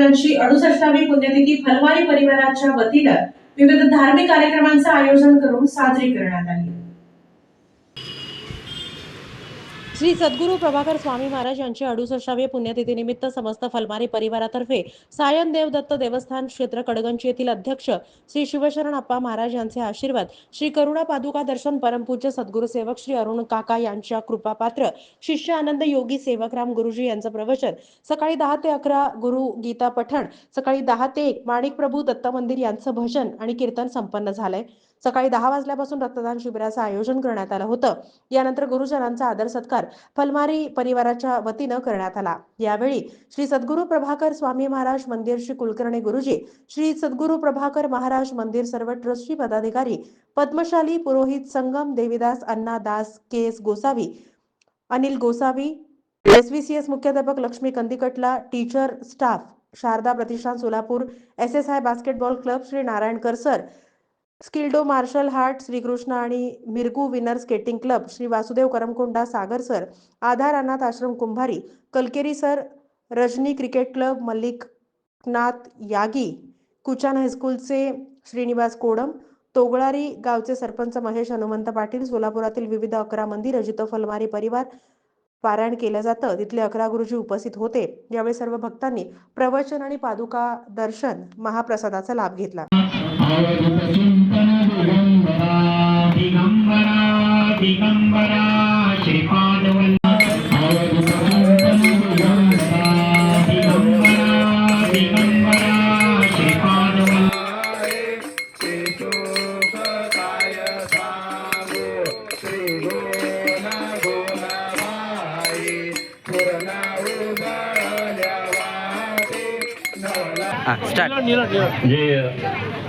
महाराजांची 68वी पुण्यतिथी फलमारी परिवाराच्या वतीनं विविध धार्मिक कार्यक्रमांचं आयोजन करून साजरी करण्यात आली। श्री सद्गुरू प्रभाकर स्वामी महाराज यांची 68वी पुण्यतिथीनिमित्त समस्त फलमारी परिवारातर्फे सायन देवदत्त देवस्थान क्षेत्र कडगंची येथील अध्यक्ष श्री शिवशरण अप्पा महाराज यांचे आशीर्वाद, श्री करुणा पादुका दर्शन परमपूज्य सद्गुरू सेवक श्री अरुण काका यांच्या कृपापात्र शिष्य आनंद योगी सेवकराम गुरुजी यांचं प्रवचन, सकाळी 10 ते 11 गुरु गीता पठण, सकाळी 10 ते 1 माणिक प्रभू दत्त मंदिर यांचं भजन आणि कीर्तन संपन्न झालंय। सकाळी 10 वाजल्यापासून रक्तदान शिबिराचं आयोजन करण्यात आलं होतं। यानंतर गुरुजनांचा आदर सत्कार फलमारी परिवाराच्या वतीनं करण्यात आला। यावेळी श्री सद्गुरू प्रभाकर स्वामी महाराज मंदिर श्री कुलकर्णी गुरुजी, श्री सद्गुरू प्रभाकर महाराज मंदिर सर्व ट्रस्टी पदाधिकारी, पद्मशाली पुरोहित संगम, देवीदास अण्णा दास, केस गोसावी, अनिल गोसावी, SVCS मुख्याध्यापक Lakshmi Kandikatla, teacher staff, Sharada Pratishthan Solapur, SSI basketball club, Shri Narayankar sir, स्किल्डो मार्शल हार्ट, श्रीकृष्ण आणि Mirgu winner skating club, Shri Vasudev Karamkonda Sagar sir, Aadhar Anath Ashram Kumbhari, Kalkeri sir, Rajni cricket club, Mallikanath Yagi, Kuchan हायस्कूलचे Shrinivas Kodam, तोगळारी गावचे सरपंच महेश हनुमंत पाटील, सोलापुरातील विविध 11 मंदिर जिथं फलमारी परिवार पारायण केलं जातं तिथले 11 गुरुजी उपस्थित होते। यावेळी सर्व भक्तांनी प्रवचन आणि पादुका दर्शन महाप्रसादाचा लाभ घेतला। जे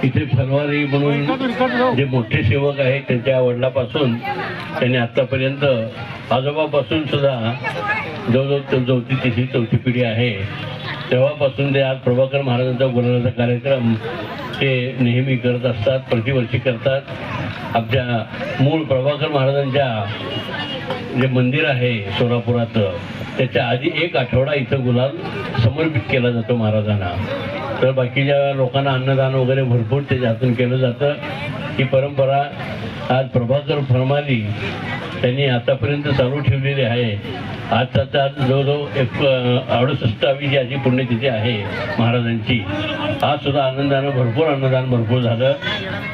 इथे फलमारी म्हणून जे मोठे सेवक आहेत त्यांच्या वडिलापासून त्यांनी आतापर्यंत आजोबापासून सुद्धा जवळजवळ 34 पिढी आहे, तेव्हापासून ते आज प्रभाकर महाराजांचा गुरुचा कार्यक्रम ते नेहमी करत असतात, प्रतिवर्षी करतात। आपल्या मूळ प्रभाकर महाराजांच्या जे मंदिर आहे सोलापुराचं त्याच्या आधी 1 आठवडा इथं गुलाल समर्पित केला जातो महाराजांना। तर बाकीच्या लोकांना अन्नदान वगैरे भरपूर त्याच्यातून केलं जातं। ही परंपरा आज प्रभाकर फलमारी त्यांनी आतापर्यंत चालू ठेवलेली आहे। आजचा आज जवळजवळ 68वी जी अशी पुण्यतिथी आहे महाराजांची, आज सुद्धा आनंदानं भरपूर अन्नदान भरपूर झालं।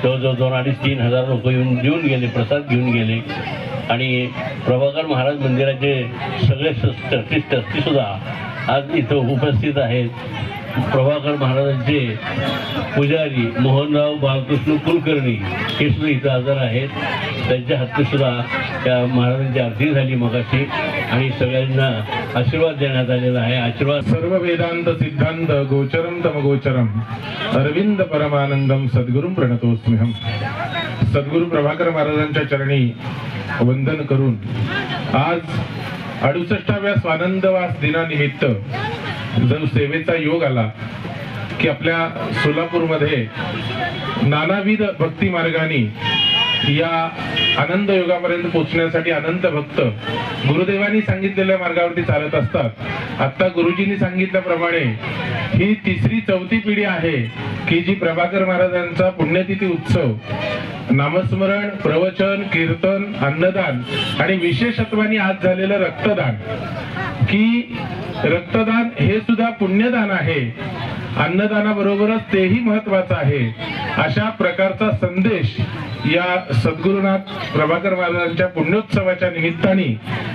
जवळजवळ 2-2.5-3 हजार लोक येऊन गेले, प्रसाद घेऊन गेले आणि प्रभाकर महाराज मंदिराचे सगळे ट्रस्टी सुद्धा आज इथं उपस्थित आहेत। प्रभाकर महाराजांचे पुजारी मोहनराव बालकृष्ण कुलकर्णी हे सुद्धा इथं हजर आहेत। त्यांच्या हस्ते सुद्धा त्या महाराजांची आरती झाली मगाशी आणि सगळ्यांना आशीर्वाद देण्यात आलेला आहे। आशीर्वाद सर्व वेदांत सिद्धांत गोचरम तम गोचरम अरविंद परमानंदम सद्गुरुं प्रणतोस्म्यहम। सद्गुरू प्रभाकर महाराजांच्या चरणी वंदन करून आज 68व्या स्वानंदवास दिनानिमित्त जो सेवेचा योग आला की आपल्या सोलापूरमध्ये नानाविध भक्ती मार्गाने या आनंद योगापर्यंत पोहोचण्यासाठी अनंत भक्त गुरुदेवांनी सांगितलेल्या मार्गावरती चालत असतात। आता गुरुजींनी सांगितल्याप्रमाणे ही 3री-4थी पिढी आहे की जी प्रभाकर महाराजांचा पुण्यतिथी उत्सव नामस्मरण, प्रवचन, कीर्तन, अन्नदान आणि विशेषत्वाने आज झालेलं रक्तदान, की रक्तदान हे सुद्धा पुण्यदान आहे, अन्नदानाबरोबरच तेही महत्वाचं आहे। अशा प्रकारचा संदेश या सद्गुरुनाथ प्रभाकर महाराजांच्या पुण्योत्सवाच्या निमित्ताने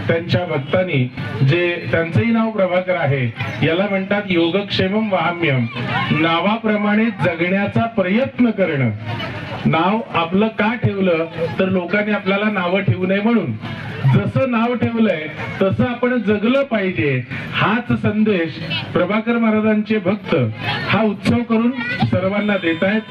त्यांच्या भक्तांनी, जे त्यांचंही नाव प्रभाकर आहे, याला म्हणतात योगक्षेमम वाहाम्यम, नावाप्रमाणे जगण्याचा प्रयत्न करणं। नाव आपलं का ठेवलं तर लोकांनी आपल्याला नावं ठेवू नये म्हणून, जसं नाव ठेवलंय तसं आपण जगलं पाहिजे। हाच संदेश प्रभाकर महाराजांचे भक्त हा उत्सव करून सर्वांना देत आहेत।